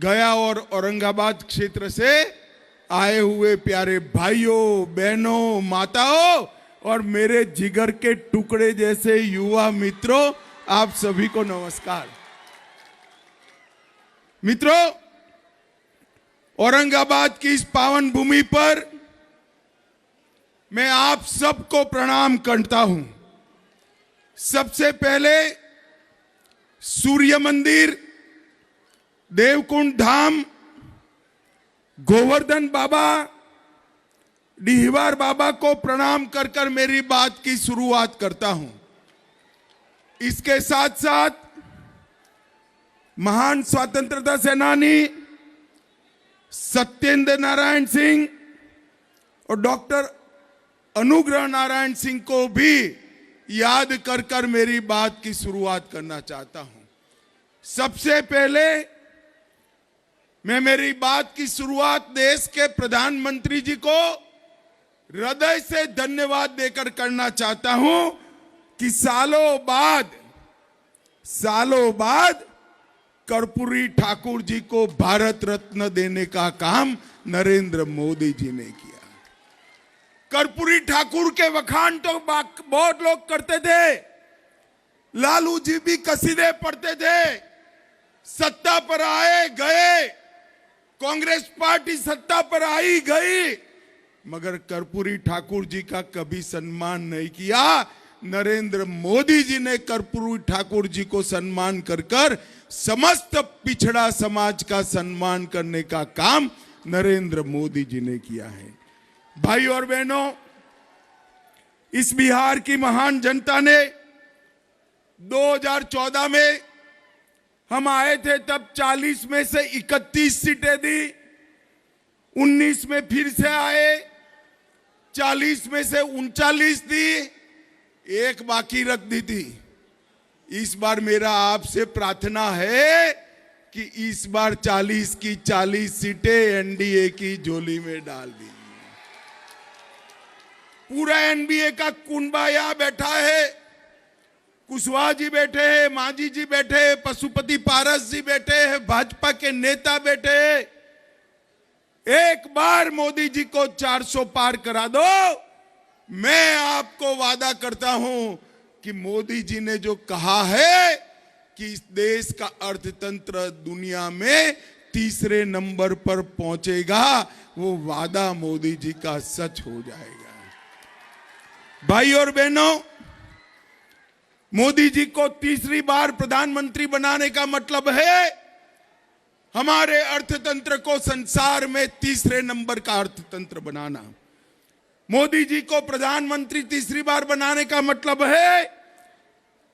गया और औरंगाबाद क्षेत्र से आए हुए प्यारे भाइयों, बहनों, माताओं और मेरे जिगर के टुकड़े जैसे युवा मित्रों, आप सभी को नमस्कार। मित्रों, औरंगाबाद की इस पावन भूमि पर मैं आप सबको प्रणाम करता हूं। सबसे पहले सूर्य मंदिर, देवकुंड धाम, गोवर्धन बाबा, डिहवार बाबा को प्रणाम कर कर मेरी बात की शुरुआत करता हूं। इसके साथ साथ महान स्वतंत्रता सेनानी सत्येंद्र नारायण सिंह और डॉक्टर अनुग्रह नारायण सिंह को भी याद कर कर मेरी बात की शुरुआत करना चाहता हूं। सबसे पहले मैं मेरी बात की शुरुआत देश के प्रधानमंत्री जी को हृदय से धन्यवाद देकर करना चाहता हूं कि सालों बाद कर्पूरी ठाकुर जी को भारत रत्न देने का काम नरेंद्र मोदी जी ने किया। कर्पूरी ठाकुर के वखान तो बहुत लोग करते थे, लालू जी भी कसीदे पढ़ते थे, सत्ता पर आए गए, कांग्रेस पार्टी सत्ता पर आई गई, मगर कर्पूरी ठाकुर जी का कभी सम्मान नहीं किया। नरेंद्र मोदी जी ने कर्पूरी ठाकुर जी को सम्मान कर कर समस्त पिछड़ा समाज का सम्मान करने का काम नरेंद्र मोदी जी ने किया है। भाई और बहनों, इस बिहार की महान जनता ने 2014 में हम आए थे, तब 40 में से 31 सीटें दी। 19 में फिर से आए, 40 में से 39 दी, एक बाकी रख दी थी। इस बार मेरा आपसे प्रार्थना है कि इस बार 40 की 40 सीटें एनडीए की झोली में डाल दी। पूरा एनडीए का कुनबा यहां बैठा है, कुशवाहा जी बैठे हैं, मांझी जी बैठे हैं, पशुपति पारस जी बैठे हैं, भाजपा के नेता बैठे हैं। एक बार मोदी जी को 400 पार करा दो, मैं आपको वादा करता हूं कि मोदी जी ने जो कहा है कि इस देश का अर्थतंत्र दुनिया में तीसरे नंबर पर पहुंचेगा, वो वादा मोदी जी का सच हो जाएगा। भाई और बहनों, मोदी जी को तीसरी बार प्रधानमंत्री बनाने का मतलब है हमारे अर्थतंत्र को संसार में तीसरे नंबर का अर्थतंत्र बनाना। मोदी जी को प्रधानमंत्री तीसरी बार बनाने का मतलब है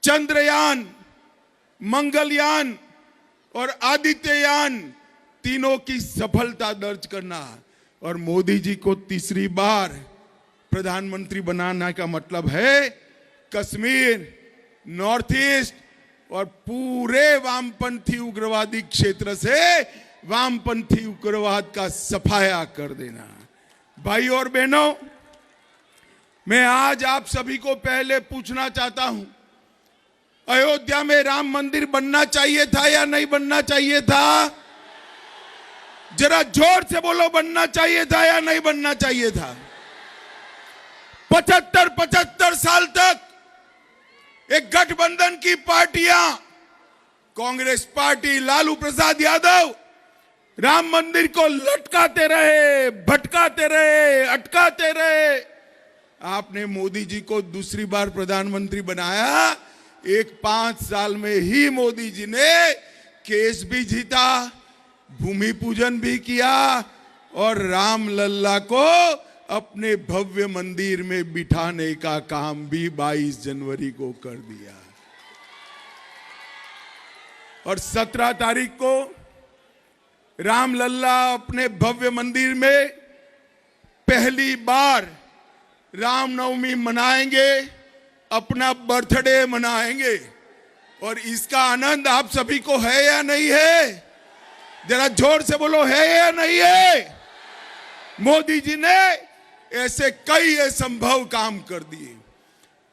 चंद्रयान, मंगलयान और आदित्ययान तीनों की सफलता दर्ज करना। और मोदी जी को तीसरी बार प्रधानमंत्री बनाने का मतलब है कश्मीर, नॉर्थ ईस्ट और पूरे वामपंथी उग्रवादी क्षेत्र से वामपंथी उग्रवाद का सफाया कर देना। भाई और बहनों, मैं आज आप सभी को पहले पूछना चाहता हूं, अयोध्या में राम मंदिर बनना चाहिए था या नहीं बनना चाहिए था? जरा जोर से बोलो, बनना चाहिए था या नहीं बनना चाहिए था? 75 साल तक एक गठबंधन की पार्टियां, कांग्रेस पार्टी, लालू प्रसाद यादव राम मंदिर को लटकाते रहे, भटकाते रहे, अटकाते रहे। आपने मोदी जी को दूसरी बार प्रधानमंत्री बनाया। 5 साल में ही मोदी जी ने केस भी जीता, भूमि पूजन भी किया और राम लल्ला को अपने भव्य मंदिर में बिठाने का काम भी 22 जनवरी को कर दिया। और 17 तारीख को राम लल्ला अपने भव्य मंदिर में पहली बार रामनवमी मनाएंगे, अपना बर्थडे मनाएंगे। और इसका आनंद आप सभी को है या नहीं है? जरा जोर से बोलो, है या नहीं है? मोदी जी ने ऐसे कई असंभव काम कर दिए।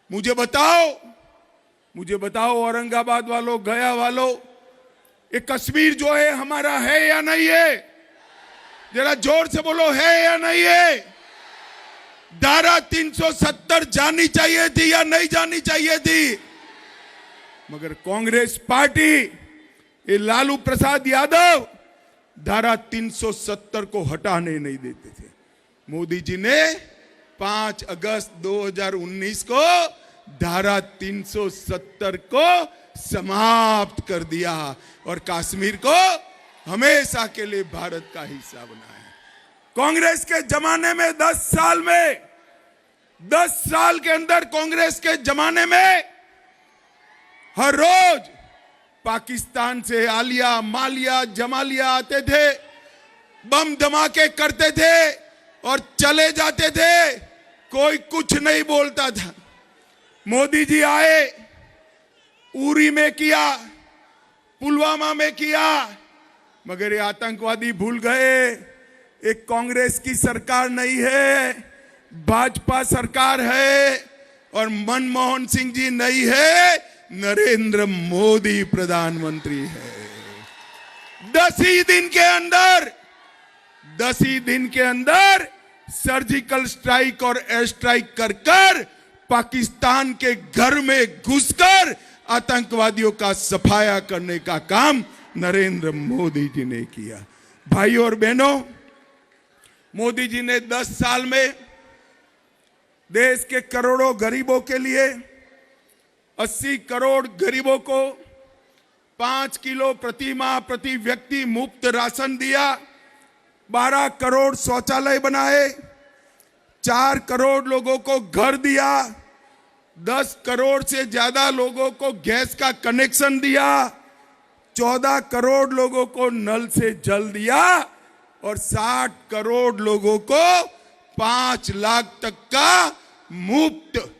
मुझे बताओ औरंगाबाद वालों, गया वालों, ये कश्मीर जो है हमारा है या नहीं है? जरा जोर से बोलो, है या नहीं है? धारा 370 जानी चाहिए थी या नहीं जानी चाहिए थी? मगर कांग्रेस पार्टी, ये लालू प्रसाद यादव धारा 370 को हटाने नहीं देते थे। मोदी जी ने 5 अगस्त 2019 को धारा 370 को समाप्त कर दिया और कश्मीर को हमेशा के लिए भारत का हिस्सा बनाया। कांग्रेस के जमाने में 10 साल के अंदर कांग्रेस के जमाने में हर रोज पाकिस्तान से आलिया, मालिया, जमालिया आते थे, बम धमाके करते थे और चले जाते थे, कोई कुछ नहीं बोलता था। मोदी जी आए, उरी में किया, पुलवामा में किया, मगर ये आतंकवादी भूल गए एक कांग्रेस की सरकार नहीं है, भाजपा सरकार है और मनमोहन सिंह जी नहीं है, नरेंद्र मोदी प्रधानमंत्री है। 10 ही दिन के अंदर सर्जिकल स्ट्राइक और एयर स्ट्राइक कर पाकिस्तान के घर में घुसकर आतंकवादियों का सफाया करने का काम नरेंद्र मोदी जी ने किया। भाइयों और बहनों, मोदी जी ने 10 साल में देश के करोड़ों गरीबों के लिए 80 करोड़ गरीबों को 5 किलो प्रति माह प्रति व्यक्ति मुफ्त राशन दिया, 12 करोड़ शौचालय बनाए, 4 करोड़ लोगों को घर दिया, 10 करोड़ से ज्यादा लोगों को गैस का कनेक्शन दिया, 14 करोड़ लोगों को नल से जल दिया और 60 करोड़ लोगों को 5 लाख तक का मुफ्त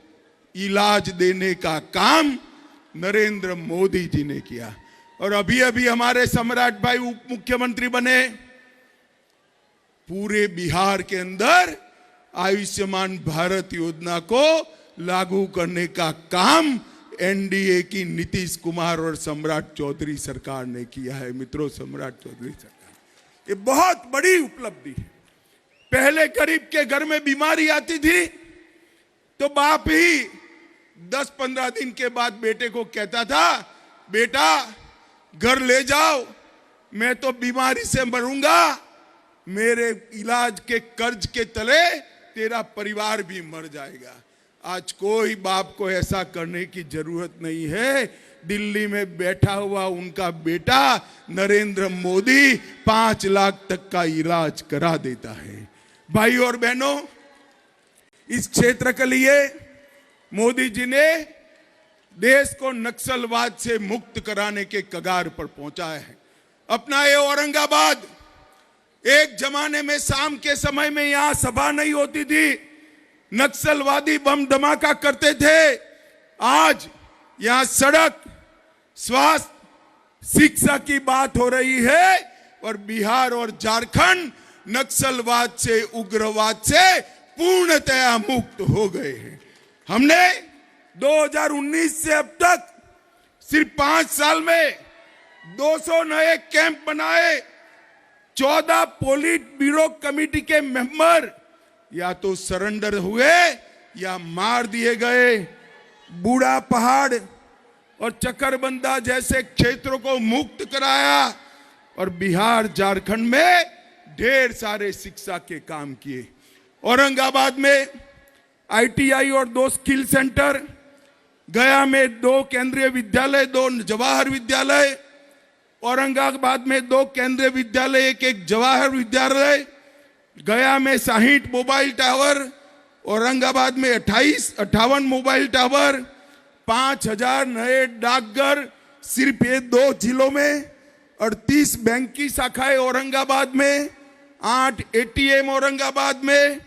इलाज देने का काम नरेंद्र मोदी जी ने किया। और अभी अभी हमारे सम्राट भाई उप मुख्यमंत्री बने, पूरे बिहार के अंदर आयुष्मान भारत योजना को लागू करने का काम एनडीए की नीतीश कुमार और सम्राट चौधरी सरकार ने किया है। मित्रों, सम्राट चौधरी सरकार, ये बहुत बड़ी उपलब्धि है। पहले गरीब के घर में बीमारी आती थी तो बाप ही 10-15 दिन के बाद बेटे को कहता था, बेटा घर ले जाओ, मैं तो बीमारी से मरूंगा, मेरे इलाज के कर्ज के तले तेरा परिवार भी मर जाएगा। आज कोई बाप को ऐसा करने की जरूरत नहीं है। दिल्ली में बैठा हुआ उनका बेटा नरेंद्र मोदी 5 लाख तक का इलाज करा देता है। भाइयों और बहनों, इस क्षेत्र के लिए मोदी जी ने देश को नक्सलवाद से मुक्त कराने के कगार पर पहुंचाया है। अपना ये औरंगाबाद, एक जमाने में शाम के समय में यहां सभा नहीं होती थी, नक्सलवादी बम धमाका करते थे। आज यहां सड़क, स्वास्थ्य, शिक्षा की बात हो रही है और बिहार और झारखंड नक्सलवाद से, उग्रवाद से पूर्णतया मुक्त हो गए हैं। हमने 2019 से अब तक सिर्फ 5 साल में 200 नए कैंप बनाए। 14 पोलिट ब्यूरो कमेटी के मेंबर या तो सरेंडर हुए या मार दिए गए। बूढ़ा पहाड़ और चकरबंदा जैसे क्षेत्रों को मुक्त कराया और बिहार, झारखंड में ढेर सारे शिक्षा के काम किए। औरंगाबाद में आईटीआई और 2 स्किल सेंटर, गया में 2 केंद्रीय विद्यालय, 2 जवाहर विद्यालय, औरंगाबाद में 2 केंद्रीय विद्यालय, एक जवाहर विद्यालय, गया में 60 मोबाइल टावर, औरंगाबाद में 58 मोबाइल टावर, 5000 नए डाकघर सिर्फ ये 2 जिलों में, 38 बैंक की शाखाएं औरंगाबाद में, 8 एटीएम औरंगाबाद में,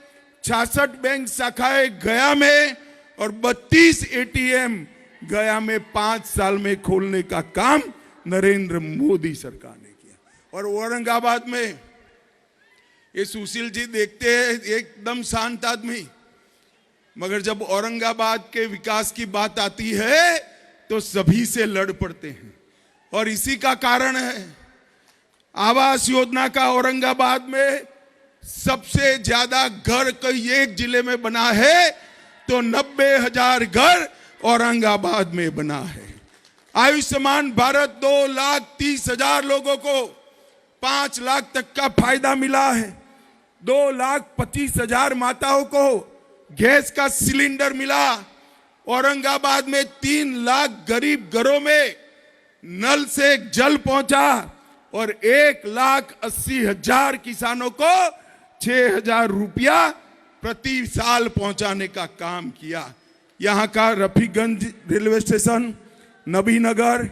66 बैंक शाखाएं गया में और 32 एटीएम गया में 5 साल में खोलने का काम नरेंद्र मोदी सरकार ने किया। और औरंगाबाद में ये सुशील जी देखते हैं एकदम शांत आदमी, मगर जब औरंगाबाद के विकास की बात आती है तो सभी से लड़ पड़ते हैं। और इसी का कारण है आवास योजना का औरंगाबाद में सबसे ज्यादा घर कोई एक जिले में बना है तो 90,000 घर औरंगाबाद में बना है। आयुष्मान भारत 2,30,000 लोगों को 5 लाख तक का फायदा मिला है। 2,25,000 माताओं को गैस का सिलेंडर मिला। औरंगाबाद में 3 लाख गरीब घरों में नल से जल पहुंचा और 1,80,000 किसानों को 6,000 रुपया प्रति साल पहुंचाने का काम किया। यहाँ का रफीगंज रेलवे स्टेशन, नबीनगर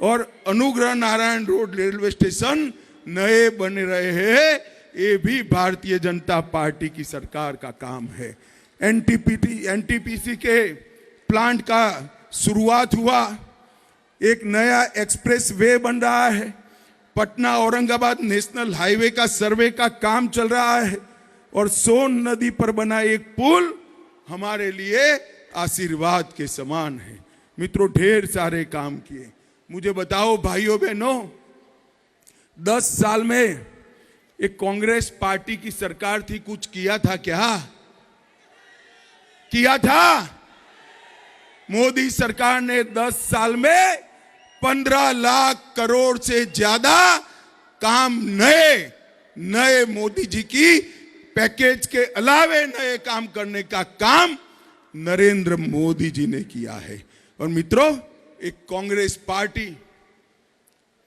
और Anugrah Narayan road railway station नए बन रहे हैं। ये भी भारतीय जनता पार्टी की सरकार का काम है। एनटीपीसी के प्लांट का शुरुआत हुआ। एक नया एक्सप्रेस वे बन रहा है। पटना औरंगाबाद नेशनल हाईवे का सर्वे का काम चल रहा है और सोन नदी पर बना एक पुल हमारे लिए आशीर्वाद के समान है। मित्रों, ढेर सारे काम किए। मुझे बताओ भाइयों बहनों, 10 साल में एक कांग्रेस पार्टी की सरकार थी, कुछ किया था क्या? किया था? मोदी सरकार ने 10 साल में 15 लाख करोड़ से ज्यादा काम नए मोदी जी की पैकेज के अलावे नए काम करने का काम नरेंद्र मोदी जी ने किया है। और मित्रों, एक कांग्रेस पार्टी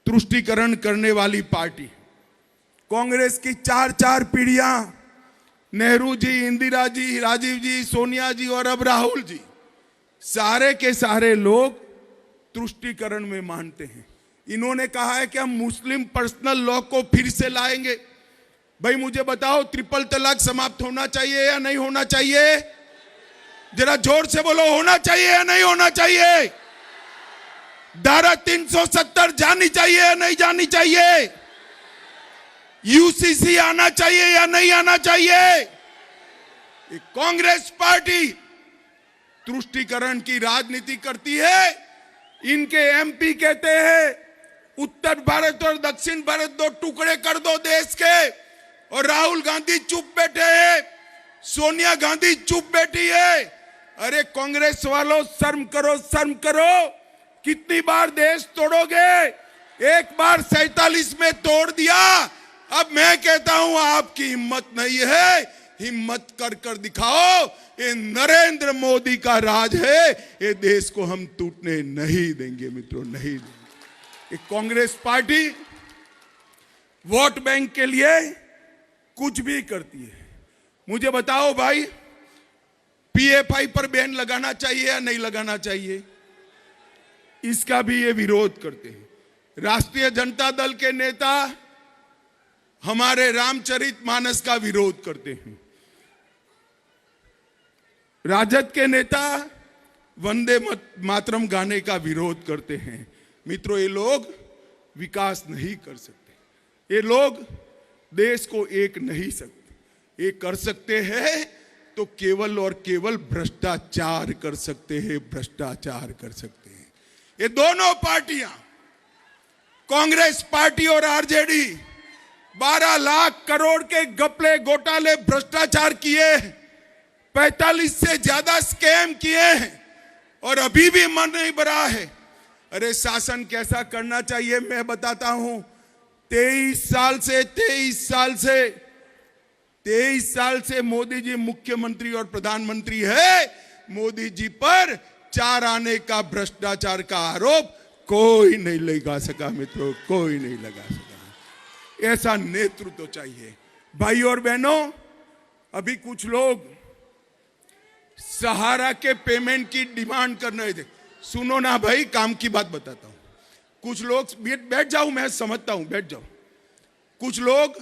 तुष्टीकरण करने वाली पार्टी, कांग्रेस की 4 पीढ़ियां, नेहरू जी, इंदिरा जी, राजीव जी, सोनिया जी और अब राहुल जी, सारे के सारे लोग तुष्टीकरण में मानते हैं। इन्होंने कहा है कि हम मुस्लिम पर्सनल लॉ को फिर से लाएंगे। भाई मुझे बताओ, ट्रिपल तलाक समाप्त होना चाहिए या नहीं होना चाहिए? जरा जोर से बोलो, होना चाहिए या नहीं होना चाहिए? धारा 370 जानी चाहिए या नहीं जानी चाहिए? यूसीसी आना चाहिए या नहीं आना चाहिए? कांग्रेस पार्टी तुष्टीकरण की राजनीति करती है। इनके एमपी कहते हैं उत्तर भारत और दक्षिण भारत 2 टुकड़े कर दो देश के, और राहुल गांधी चुप बैठे हैं, सोनिया गांधी चुप बैठी है। अरे कांग्रेस वालों, शर्म करो, शर्म करो। कितनी बार देश तोड़ोगे? एक बार 47 में तोड़ दिया। अब मैं कहता हूं आपकी हिम्मत नहीं है, हिम्मत कर दिखाओ। ये नरेंद्र मोदी का राज है, ये देश को हम टूटने नहीं देंगे मित्रों, नहीं देंगे। कांग्रेस पार्टी वोट बैंक के लिए कुछ भी करती है। मुझे बताओ भाई, पीएफआई पर बैन लगाना चाहिए या नहीं लगाना चाहिए? इसका भी ये विरोध करते हैं। राष्ट्रीय जनता दल के नेता हमारे रामचरितमानस का विरोध करते हैं। राजद के नेता वंदे मातरम गाने का विरोध करते हैं। मित्रों, ये लोग विकास नहीं कर सकते, ये लोग देश को एक नहीं सकते। ये कर सकते हैं तो केवल और केवल भ्रष्टाचार कर सकते हैं, भ्रष्टाचार कर सकते हैं। ये दोनों पार्टियां, कांग्रेस पार्टी और आरजेडी, 12 लाख करोड़ के घपले, घोटाले, भ्रष्टाचार किए, 45 से ज्यादा स्कैम किए हैं और अभी भी मन नहीं भरा है। अरे शासन कैसा करना चाहिए मैं बताता हूं। 23 साल से मोदी जी मुख्यमंत्री और प्रधानमंत्री है। मोदी जी पर 4 आने का भ्रष्टाचार का आरोप कोई नहीं लगा सका मित्रों, कोई नहीं लगा सका। ऐसा नेतृत्व चाहिए। भाई और बहनों, अभी कुछ लोग सहारा के पेमेंट की डिमांड कर रहे थे। सुनो ना भाई, काम की बात बताता हूं। कुछ लोग, बैठ जाओ, मैं समझता हूं, बैठ जाओ। कुछ लोग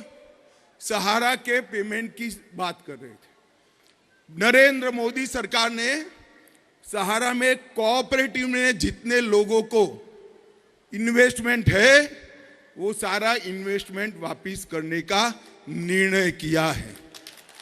सहारा के पेमेंट की बात कर रहे थे। नरेंद्र मोदी सरकार ने सहारा में कोऑपरेटिव में जितने लोगों को इन्वेस्टमेंट है वो सारा इन्वेस्टमेंट वापस करने का निर्णय किया है।